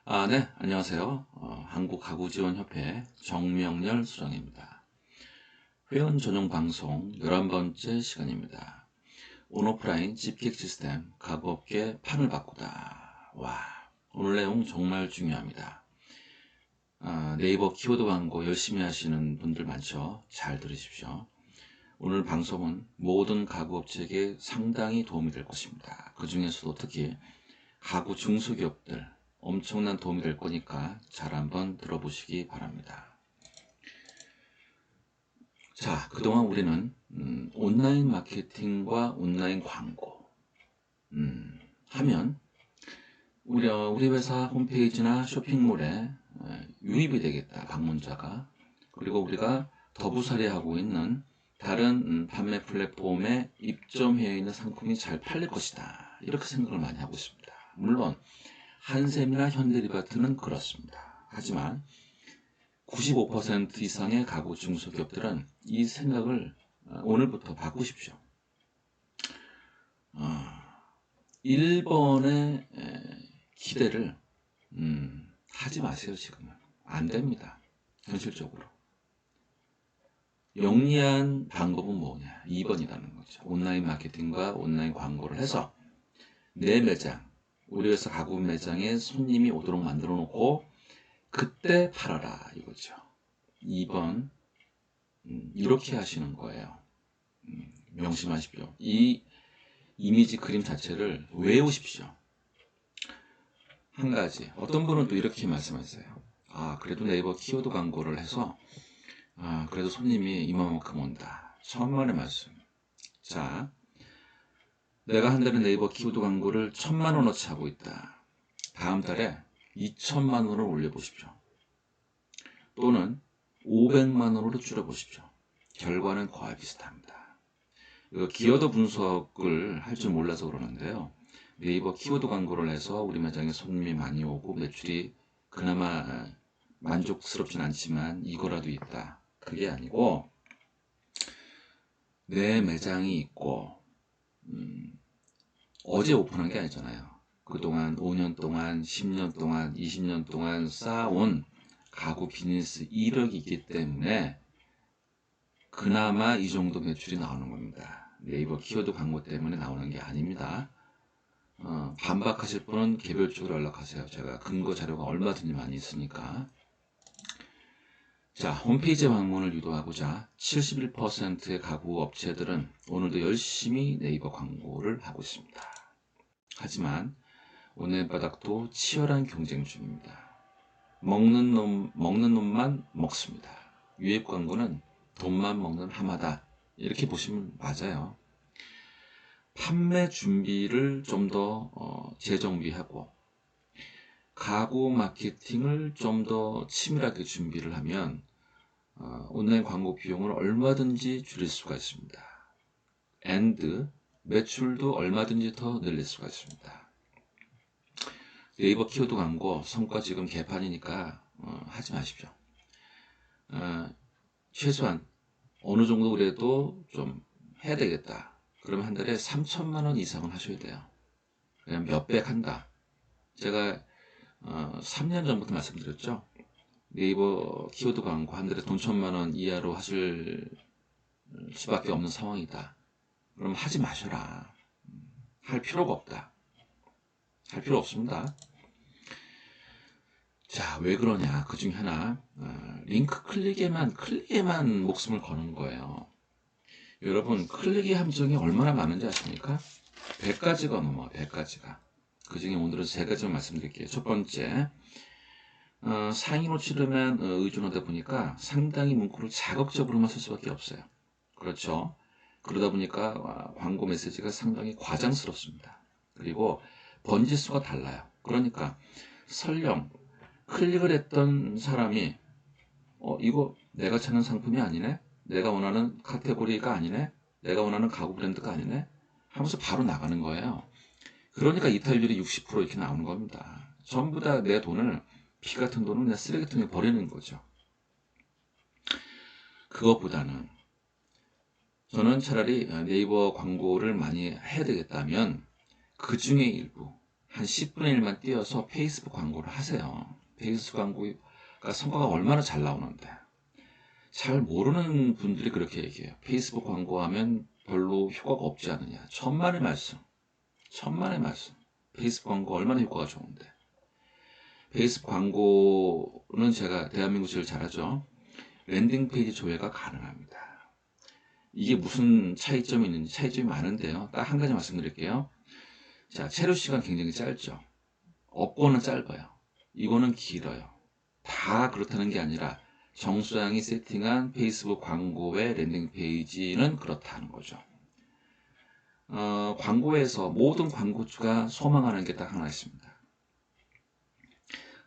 네, 안녕하세요. 한국가구지원협회 정명렬 수장입니다. 회원 전용 방송 11번째 시간입니다. 온오프라인 집객 시스템 가구업계 판을 바꾸다. 와, 오늘 내용 정말 중요합니다. 네이버 키워드 광고 열심히 하시는 분들 많죠? 잘 들으십시오. 오늘 방송은 모든 가구업체에게 상당히 도움이 될 것입니다. 그 중에서도 특히 가구 중소기업들 엄청난 도움이 될 거니까 잘 한번 들어보시기 바랍니다. 자, 그동안 우리는 온라인 마케팅과 온라인 광고 하면 우리 회사 홈페이지나 쇼핑몰에 유입이 되겠다, 방문자가. 그리고 우리가 더부살이하고 있는 다른 판매 플랫폼에 입점해 있는 상품이 잘 팔릴 것이다, 이렇게 생각을 많이 하고 있습니다. 물론 한샘이나 현대리바트는 그렇습니다. 하지만 95% 이상의 가구 중소기업들은 이 생각을 오늘부터 바꾸십시오. 1번의 기대를 하지 마세요. 지금은 안 됩니다. 현실적으로 영리한 방법은 뭐냐, 2번이라는 거죠. 온라인 마케팅과 온라인 광고를 해서 내 매장, 우리 회사 가구 매장에 손님이 오도록 만들어 놓고 그때 팔아라, 이거죠. 2번 이렇게 하시는 거예요. 명심하십시오. 이 이미지 그림 자체를 외우십시오. 한 가지, 어떤 분은 또 이렇게 말씀하세요. 그래도 네이버 키워드 광고를 해서 그래도 손님이 이만큼 온다. 천만의 말씀. 자, 내가 한 달에 네이버 키워드 광고를 1000만원어치 하고 있다. 다음 달에 2000만원을 올려보십시오. 또는 500만원으로 줄여보십시오. 결과는 거의 비슷합니다. 키워드 분석을 할 줄 몰라서 그러는데요. 네이버 키워드 광고를 해서 우리 매장에 손님이 많이 오고 매출이 그나마 만족스럽진 않지만 이거라도 있다, 그게 아니고 내 매장이 있고 어제 오픈한 게 아니잖아요. 그동안 5년 동안, 10년 동안, 20년 동안 쌓아온 가구 비즈니스 이력이 있기 때문에 그나마 이 정도 매출이 나오는 겁니다. 네이버 키워드 광고 때문에 나오는 게 아닙니다. 반박하실 분은 개별적으로 연락하세요. 제가 근거 자료가 얼마든지 많이 있으니까. 자, 홈페이지 방문을 유도하고자 71%의 가구 업체들은 오늘도 열심히 네이버 광고를 하고 있습니다. 하지만 오늘 바닥도 치열한 경쟁 중입니다. 먹는 놈만 먹습니다. 유입 광고는 돈만 먹는 하마다, 이렇게 보시면 맞아요. 판매 준비를 좀 더 재정비하고 가구 마케팅을 좀 더 치밀하게 준비를 하면 온라인 광고 비용을 얼마든지 줄일 수가 있습니다. and 매출도 얼마든지 더 늘릴 수가 있습니다. 네이버 키워드 광고 성과 지금 개판이니까 하지 마십시오. 최소한 어느 정도 그래도 좀 해야 되겠다. 그러면 한 달에 3천만원 이상은 하셔야 돼요. 그냥 몇백 한다. 제가 3년 전부터 말씀드렸죠. 네이버 키워드 광고 한 달에 돈 1000만원 이하로 하실 수밖에 없는 상황이다. 그럼 하지 마셔라. 할 필요가 없다. 할 필요 없습니다. 자, 왜 그러냐. 그 중에 하나, 링크 클릭에만 목숨을 거는 거예요. 여러분, 클릭의 함정이 얼마나 많은지 아십니까? 100가지가 넘어요. 100가지가. 그 중에 오늘은 3가지만 말씀드릴게요. 첫 번째, 상위로 치르면 의존하다 보니까 상당히 문구를 자극적으로만 쓸 수밖에 없어요. 그렇죠. 그러다 보니까 광고 메시지가 상당히 과장스럽습니다. 그리고 번지수가 달라요. 그러니까 설령 클릭을 했던 사람이 이거 내가 찾는 상품이 아니네, 내가 원하는 카테고리가 아니네, 내가 원하는 가구 브랜드가 아니네 하면서 바로 나가는 거예요. 그러니까 이탈률이 60% 이렇게 나오는 겁니다. 전부 다 내 돈을, 피 같은 돈을 그냥 쓰레기통에 버리는 거죠. 그것보다는 저는 차라리 네이버 광고를 많이 해야 되겠다면 그 중에 일부, 한 10분의 1만 띄어서 페이스북 광고를 하세요. 페이스북 광고가 성과가 얼마나 잘 나오는데. 잘 모르는 분들이 그렇게 얘기해요. 페이스북 광고하면 별로 효과가 없지 않느냐. 천만의 말씀. 천만의 말씀. 페이스북 광고 얼마나 효과가 좋은데. 페이스북 광고는 제가 대한민국 제일 잘하죠. 랜딩 페이지 조회가 가능합니다. 이게 무슨 차이점이 있는지 차이점이 많은데요. 딱 한 가지 말씀드릴게요. 자, 체류 시간 굉장히 짧죠. 업고는 짧아요. 이거는 길어요. 다 그렇다는 게 아니라 정수양이 세팅한 페이스북 광고의 랜딩 페이지는 그렇다는 거죠. 광고에서 모든 광고주가 소망하는 게 딱 하나 있습니다.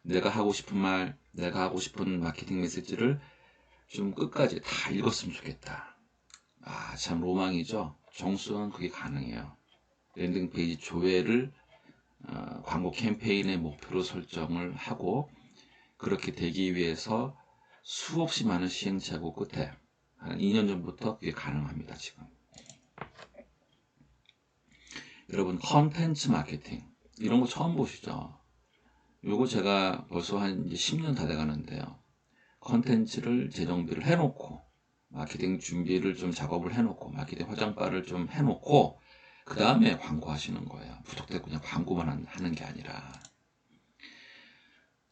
내가 하고 싶은 말, 내가 하고 싶은 마케팅 메시지를 좀 끝까지 다 읽었으면 좋겠다. 아, 참 로망이죠. 정수양은 그게 가능해요. 랜딩 페이지 조회를 광고 캠페인의 목표로 설정을 하고 그렇게 되기 위해서 수없이 많은 시행착오 끝에 한 2년 전부터 그게 가능합니다. 지금 여러분 컨텐츠 마케팅 이런 거 처음 보시죠? 요거 제가 벌써 한 이제 10년 다 돼가는데요. 컨텐츠를 재정비를 해놓고 마케팅 준비를 좀 작업을 해놓고 마케팅 화장발을 좀 해놓고 그 다음에 광고하시는 거예요. 무턱대고 그냥 광고만 하는 게 아니라.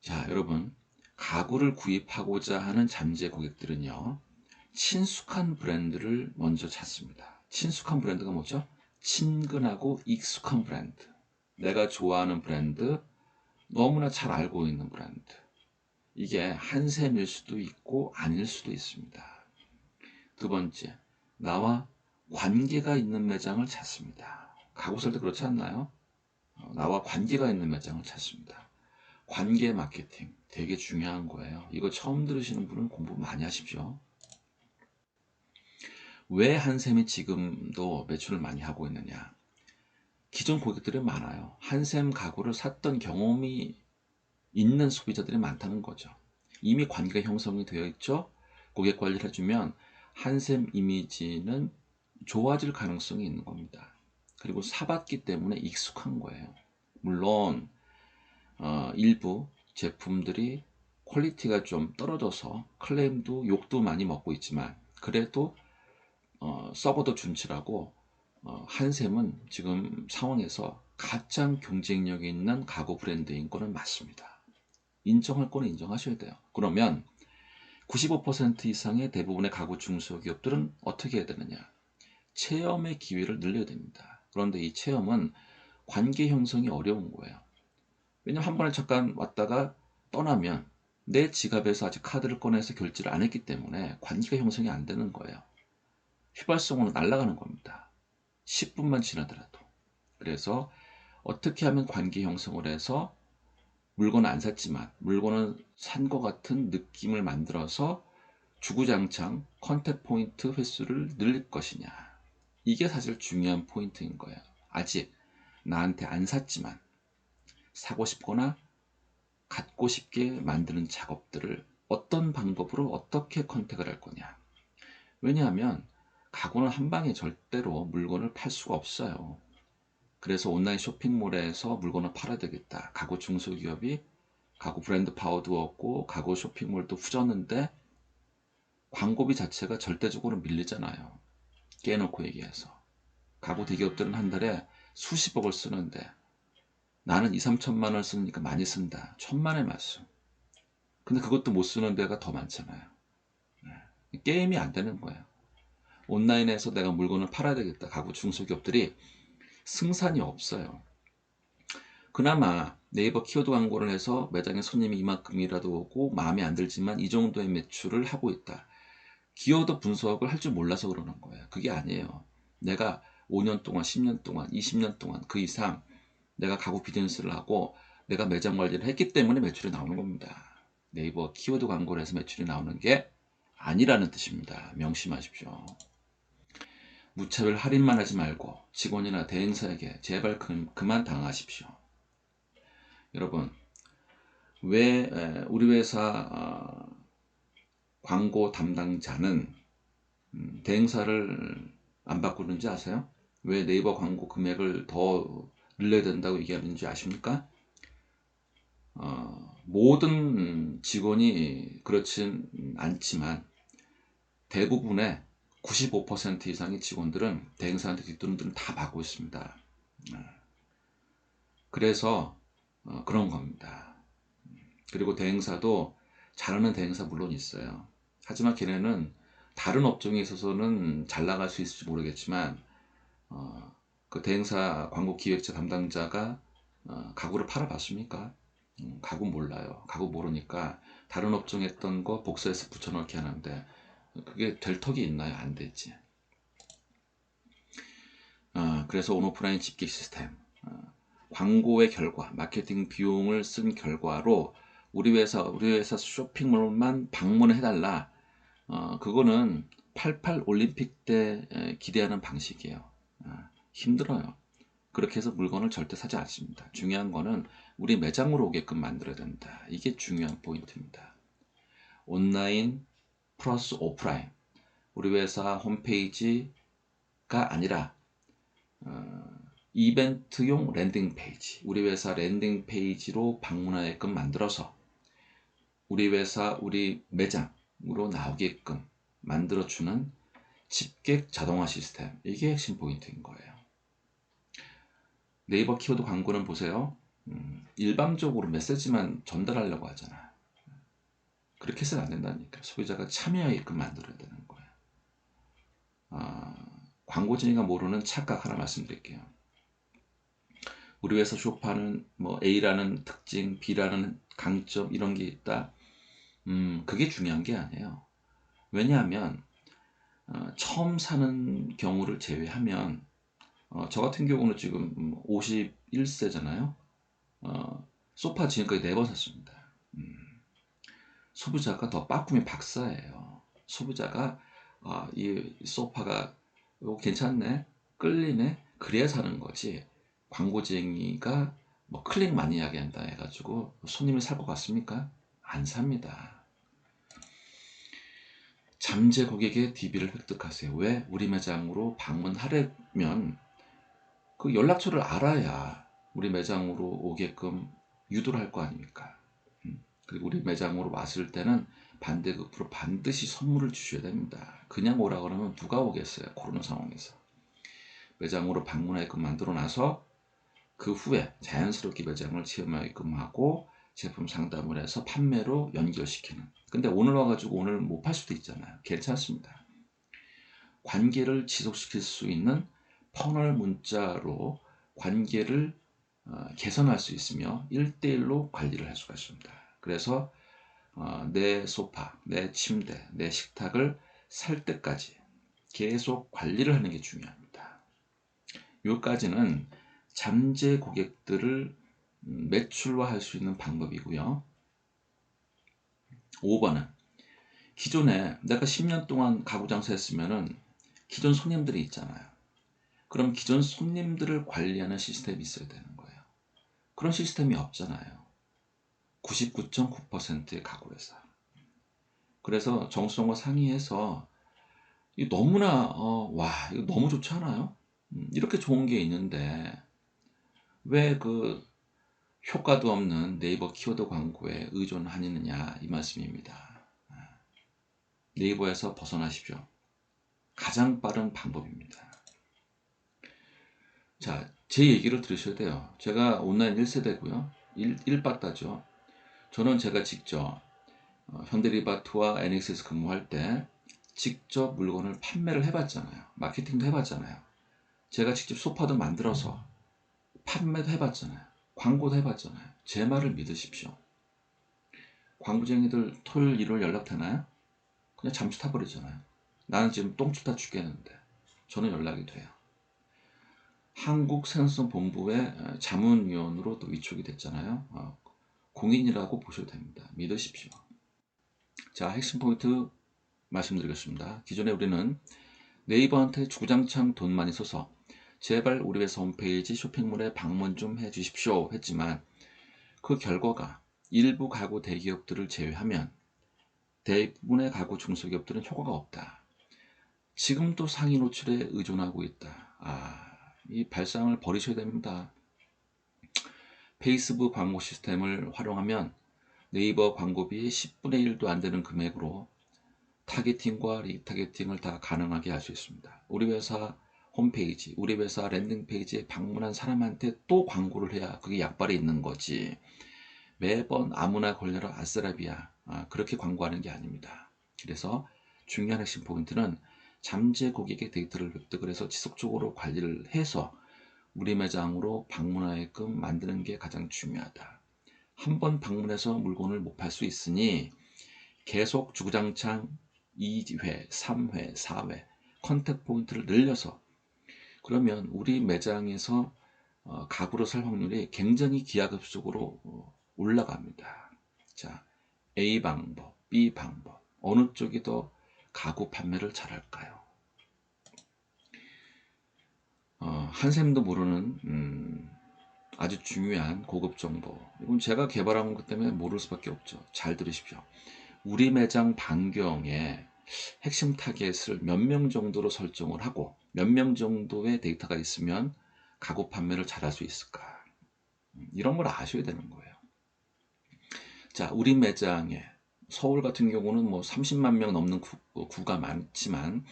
자, 여러분 가구를 구입하고자 하는 잠재 고객들은요. 친숙한 브랜드를 먼저 찾습니다. 친숙한 브랜드가 뭐죠? 친근하고 익숙한 브랜드. 내가 좋아하는 브랜드, 너무나 잘 알고 있는 브랜드. 이게 한샘일 수도 있고 아닐 수도 있습니다. 두 번째, 나와 관계가 있는 매장을 찾습니다. 가구 살 때 그렇지 않나요? 나와 관계가 있는 매장을 찾습니다. 관계 마케팅 되게 중요한 거예요. 이거 처음 들으시는 분은 공부 많이 하십시오. 왜 한샘이 지금도 매출을 많이 하고 있느냐? 기존 고객들이 많아요. 한샘 가구를 샀던 경험이 있는 소비자들이 많다는 거죠. 이미 관계가 형성이 되어 있죠. 고객 관리를 해주면 한샘 이미지는 좋아질 가능성이 있는 겁니다. 그리고 사봤기 때문에 익숙한 거예요. 물론 일부 제품들이 퀄리티가 좀 떨어져서 클레임도 욕도 많이 먹고 있지만 그래도 썩어도 준치라고 한샘은 지금 상황에서 가장 경쟁력 있는 가구 브랜드인 거는 맞습니다. 인정할 거는 인정하셔야 돼요. 그러면 95% 이상의 대부분의 가구 중소기업들은 어떻게 해야 되느냐? 체험의 기회를 늘려야 됩니다. 그런데 이 체험은 관계 형성이 어려운 거예요. 왜냐면 한 번에 잠깐 왔다가 떠나면 내 지갑에서 아직 카드를 꺼내서 결제를 안 했기 때문에 관계가 형성이 안 되는 거예요. 휘발성으로 날아가는 겁니다. 10분만 지나더라도. 그래서 어떻게 하면 관계 형성을 해서 물건을 안 샀지만 물건을 산 것 같은 느낌을 만들어서 주구장창 컨택 포인트 횟수를 늘릴 것이냐. 이게 사실 중요한 포인트인 거예요. 아직 나한테 안 샀지만 사고 싶거나 갖고 싶게 만드는 작업들을 어떤 방법으로 어떻게 컨택을 할 거냐. 왜냐하면 가구는 한 방에 절대로 물건을 팔 수가 없어요. 그래서 온라인 쇼핑몰에서 물건을 팔아야 되겠다. 가구 중소기업이 가구 브랜드 파워도 없고 가구 쇼핑몰도 후졌는데 광고비 자체가 절대적으로 밀리잖아요. 깨놓고 얘기해서. 가구 대기업들은 한 달에 수십억을 쓰는데 나는 2, 3천만 원 쓰니까 많이 쓴다. 천만의 말씀. 근데 그것도 못 쓰는 데가 더 많잖아요. 게임이 안 되는 거예요. 온라인에서 내가 물건을 팔아야 되겠다. 가구 중소기업들이 승산이 없어요. 그나마 네이버 키워드 광고를 해서 매장에 손님이 이만큼이라도 오고 마음에 안 들지만 이 정도의 매출을 하고 있다. 키워드 분석을 할 줄 몰라서 그러는 거예요. 그게 아니에요. 내가 5년 동안, 10년 동안, 20년 동안 그 이상 내가 가구 비즈니스를 하고 내가 매장 관리를 했기 때문에 매출이 나오는 겁니다. 네이버 키워드 광고를 해서 매출이 나오는 게 아니라는 뜻입니다. 명심하십시오. 무차별 할인만 하지 말고 직원이나 대행사에게 제발 그만 당하십시오. 여러분, 왜 우리 회사 광고 담당자는 대행사를 안 바꾸는지 아세요? 왜 네이버 광고 금액을 더 늘려야 된다고 얘기하는지 아십니까? 모든 직원이 그렇진 않지만 대부분의 95% 이상의 직원들은 대행사한테 뒷돈들은 다 받고 있습니다. 그래서 그런 겁니다. 그리고 대행사도 잘하는 대행사 물론 있어요. 하지만 걔네는 다른 업종에 있어서는 잘 나갈 수 있을지 모르겠지만 그 대행사 광고 기획자 담당자가 가구를 팔아봤습니까? 가구 몰라요. 가구 모르니까 다른 업종에 했던 거 복사해서 붙여넣기 하는데 그게 될 턱이 있나요? 안 되지. 그래서 온오프라인 집계 시스템, 광고의 결과, 마케팅 비용을 쓴 결과로 우리 회사 쇼핑몰만 방문해달라. 그거는 88 올림픽 때 기대하는 방식이에요. 힘들어요. 그렇게 해서 물건을 절대 사지 않습니다. 중요한 거는 우리 매장으로 오게끔 만들어야 된다. 이게 중요한 포인트입니다. 온라인 플러스 오프라인. 우리 회사 홈페이지가 아니라 이벤트용 랜딩 페이지, 우리 회사 랜딩 페이지로 방문하게끔 만들어서 우리 회사, 우리 매장으로 나오게끔 만들어주는 집객 자동화 시스템. 이게 핵심 포인트인 거예요. 네이버 키워드 광고는 보세요. 일방적으로 메시지만 전달하려고 하잖아. 그렇게 해서는 안 된다니까. 소비자가 참여하게끔 만들어야 되는 거예요. 광고쟁이가 모르는 착각 하나 말씀드릴게요. 우리 회사 쇼파는 뭐 A라는 특징, B라는 강점 이런 게 있다. 그게 중요한 게 아니에요. 왜냐하면 처음 사는 경우를 제외하면 저 같은 경우는 지금 51세잖아요. 소파 지금까지 4번 샀습니다. 소비자가 더 빠꾸미 박사예요. 소비자가 이 소파가 괜찮네, 끌리네, 그래야 사는 거지. 광고쟁이가 뭐 클릭 많이 하게 한다 해가지고 손님이 살 것 같습니까? 안 삽니다. 잠재 고객의 DB를 획득하세요. 왜? 우리 매장으로 방문하려면 그 연락처를 알아야 우리 매장으로 오게끔 유도를 할 거 아닙니까? 그리고 우리 매장으로 왔을 때는 반대급부로 반드시 선물을 주셔야 됩니다. 그냥 오라 그러면 누가 오겠어요? 코로나 상황에서. 매장으로 방문하게끔 만들어 놔서 그 후에 자연스럽게 매장을 체험하게끔 하고 제품 상담을 해서 판매로 연결시키는. 근데 오늘 와가지고 오늘 못 팔 수도 있잖아요. 괜찮습니다. 관계를 지속시킬 수 있는 퍼널 문자로 관계를 개선할 수 있으며 1대1로 관리를 할 수가 있습니다. 그래서 내 소파, 내 침대, 내 식탁을 살 때까지 계속 관리를 하는 게 중요합니다. 여기까지는 잠재 고객들을 매출화할 수 있는 방법이고요. 5번은 기존에 내가 10년 동안 가구 장사했으면은 기존 손님들이 있잖아요. 그럼 기존 손님들을 관리하는 시스템이 있어야 되는 거예요. 그런 시스템이 없잖아요. 99.9%의 가구 회사. 그래서 정수성과 상의해서 너무나 와 이거 너무 좋지 않아요? 이렇게 좋은 게 있는데 왜 그 효과도 없는 네이버 키워드 광고에 의존하느냐 이 말씀입니다. 네이버에서 벗어나십시오. 가장 빠른 방법입니다. 자, 제 얘기를 들으셔야 돼요. 제가 온라인 1세대고요. 1바따죠. 저는 제가 직접 현대리바트와 NX에서 근무할 때 직접 물건을 판매를 해봤잖아요. 마케팅도 해봤잖아요. 제가 직접 소파도 만들어서 판매도 해봤잖아요. 광고도 해봤잖아요. 제 말을 믿으십시오. 광고쟁이들 토요일 일요일 연락되나요? 그냥 잠수 타버리잖아요. 나는 지금 똥 춥다 죽겠는데 저는 연락이 돼요. 한국생산본부의 자문위원으로 또 위촉이 됐잖아요. 공인이라고 보셔도 됩니다. 믿으십시오. 자, 핵심 포인트 말씀드리겠습니다. 기존에 우리는 네이버한테 주구장창 돈 많이 써서 제발 우리 회사 홈페이지 쇼핑몰에 방문 좀 해주십시오 했지만 그 결과가 일부 가구 대기업들을 제외하면 대부분의 가구 중소기업들은 효과가 없다. 지금도 상위 노출에 의존하고 있다. 이 발상을 버리셔야 됩니다. 페이스북 광고 시스템을 활용하면 네이버 광고비 10분의 1도 안 되는 금액으로 타겟팅과 리타겟팅을 다 가능하게 할 수 있습니다. 우리 회사 홈페이지, 우리 회사 랜딩 페이지에 방문한 사람한테 또 광고를 해야 그게 약발이 있는 거지. 매번 아무나 걸려라 아싸라비아 그렇게 광고하는 게 아닙니다. 그래서 중요한 핵심 포인트는 잠재 고객의 데이터를 획득을 해서 지속적으로 관리를 해서 우리 매장으로 방문하게끔 만드는 게 가장 중요하다. 한 번 방문해서 물건을 못 팔 수 있으니 계속 주구장창 2회, 3회, 4회 컨택 포인트를 늘려서 그러면 우리 매장에서 가구로 살 확률이 굉장히 기하급수적으로 올라갑니다. 자, A 방법, B 방법 어느 쪽이 더 가구 판매를 잘할까요? 한샘도 모르는 아주 중요한 고급 정보. 이건 제가 개발한 것 때문에 모를 수밖에 없죠. 잘 들으십시오. 우리 매장 반경에 핵심 타겟을 몇 명 정도로 설정을 하고 몇 명 정도의 데이터가 있으면 가구 판매를 잘할 수 있을까? 이런 걸 아셔야 되는 거예요. 자, 우리 매장에 서울 같은 경우는 뭐 30만 명 넘는 구가 많지만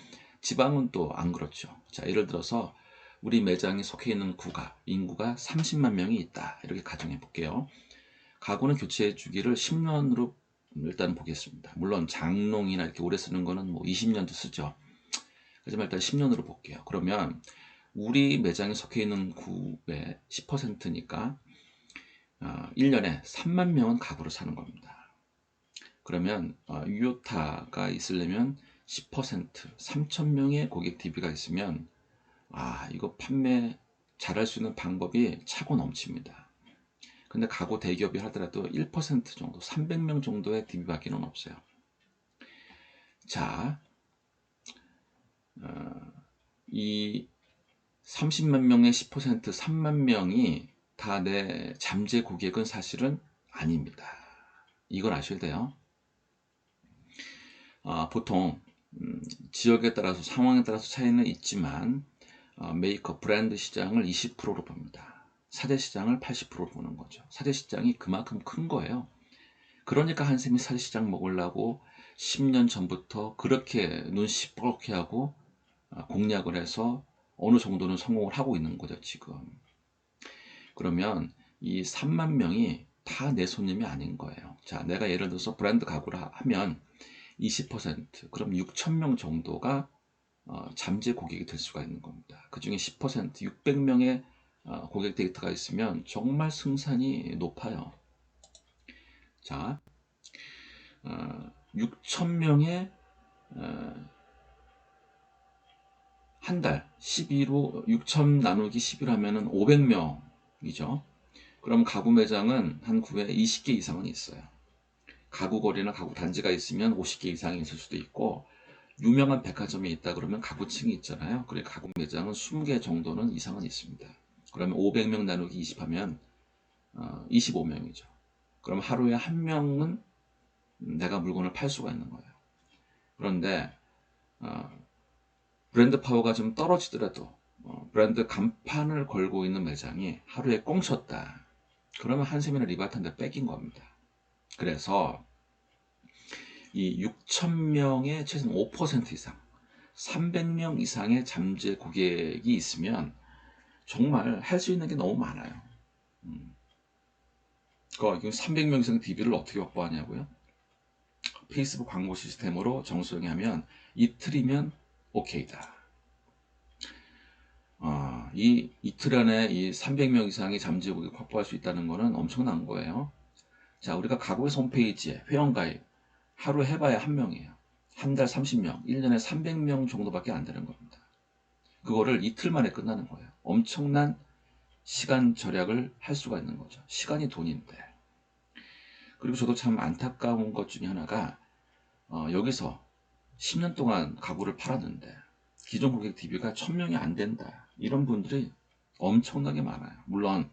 지방은 또 안 그렇죠. 자, 예를 들어서 우리 매장에 속해 있는 구가 인구가 30만 명이 있다. 이렇게 가정해 볼게요. 가구는 교체 주기를 10년으로 일단 보겠습니다. 물론 장롱이나 이렇게 오래 쓰는 거는 뭐 20년도 쓰죠. 하지만 일단 10년으로 볼게요. 그러면 우리 매장에 속해 있는 구의 10%니까 1년에 3만 명은 가구를 사는 겁니다. 그러면 유효타가 있으려면 10%, 3천 명의 고객 DB가 있으면 이거 판매 잘할 수 있는 방법이 차고 넘칩니다. 근데 가구 대기업이 하더라도 1% 정도, 300명 정도의 DB밖에는 없어요. 자, 이 30만 명의 10%, 3만 명이 다 내 잠재 고객은 사실은 아닙니다. 이걸 아셔야 돼요. 보통 지역에 따라서 상황에 따라서 차이는 있지만 메이크업 브랜드 시장을 20%로 봅니다. 사대 시장을 80%로 보는 거죠. 사대 시장이 그만큼 큰 거예요. 그러니까 한샘이 사대 시장 먹으려고 10년 전부터 그렇게 눈 시뻘겋게 하고 공략을 해서 어느 정도는 성공을 하고 있는 거죠, 지금. 그러면 이 3만 명이 다 내 손님이 아닌 거예요. 자, 내가 예를 들어서 브랜드 가구를 하면 20%, 그럼 6천 명 정도가 잠재 고객이 될 수가 있는 겁니다. 그 중에 10%, 600명의 고객 데이터가 있으면 정말 승산이 높아요. 자, 6,000명의 한 달 12로 6,000 나누기 11 하면은 500명이죠. 그럼 가구 매장은 한 구에 20개 이상은 있어요. 가구 거리나 가구 단지가 있으면 50개 이상이 있을 수도 있고 유명한 백화점이 있다 그러면 가구층이 있잖아요. 그러니까 가구 매장은 20개 정도는 이상은 있습니다. 그러면 500명 나누기 20 하면 25명이죠. 그럼 하루에 한 명은 내가 물건을 팔 수가 있는 거예요. 그런데 브랜드 파워가 좀 떨어지더라도 브랜드 간판을 걸고 있는 매장이 하루에 꽁쳤다. 그러면 한샘이나 리바탄데 뺏긴 겁니다. 그래서 이 6,000명의 최소한 5% 이상 300명 이상의 잠재 고객이 있으면 정말 할 수 있는 게 너무 많아요. 그 300명 이상 DB를 어떻게 확보하냐고요? 페이스북 광고 시스템으로 정수영이 하면 이틀이면 오케이다. 이 이틀 안에 이 300명 이상의 잠재 고객 확보할 수 있다는 것은 엄청난 거예요. 자, 우리가 가구에서 홈페이지에 회원가입 하루 해봐야 한 명이에요. 한 달 30명, 1년에 300명 정도밖에 안 되는 겁니다. 그거를 이틀 만에 끝나는 거예요. 엄청난 시간 절약을 할 수가 있는 거죠. 시간이 돈인데. 그리고 저도 참 안타까운 것 중에 하나가 여기서 10년 동안 가구를 팔았는데 기존 고객 DB가 1000명이 안 된다. 이런 분들이 엄청나게 많아요. 물론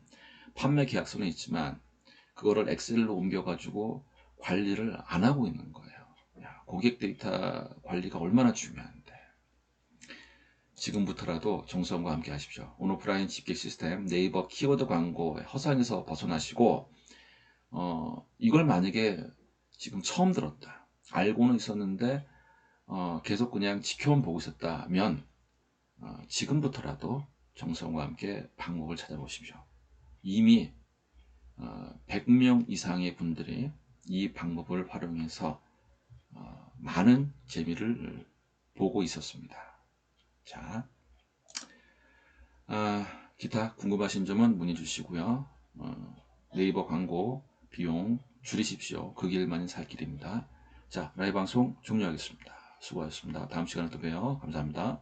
판매 계약서는 있지만 그거를 엑셀로 옮겨가지고 관리를 안 하고 있는 거예요. 고객 데이터 관리가 얼마나 중요한데. 지금부터라도 정성과 함께 하십시오. 온오프라인 집계 시스템 네이버 키워드 광고의 허상에서 벗어나시고 이걸 만약에 지금 처음 들었다, 알고는 있었는데 계속 그냥 지켜만 보고 있었다면 지금부터라도 정성과 함께 방법을 찾아보십시오. 이미 100명 이상의 분들이 이 방법을 활용해서 많은 재미를 보고 있었습니다. 자, 기타 궁금하신 점은 문의 주시고요. 네이버 광고 비용 줄이십시오. 그 길만이 살 길입니다. 자, 라이브 방송 종료하겠습니다. 수고하셨습니다. 다음 시간에 또 봬요. 감사합니다.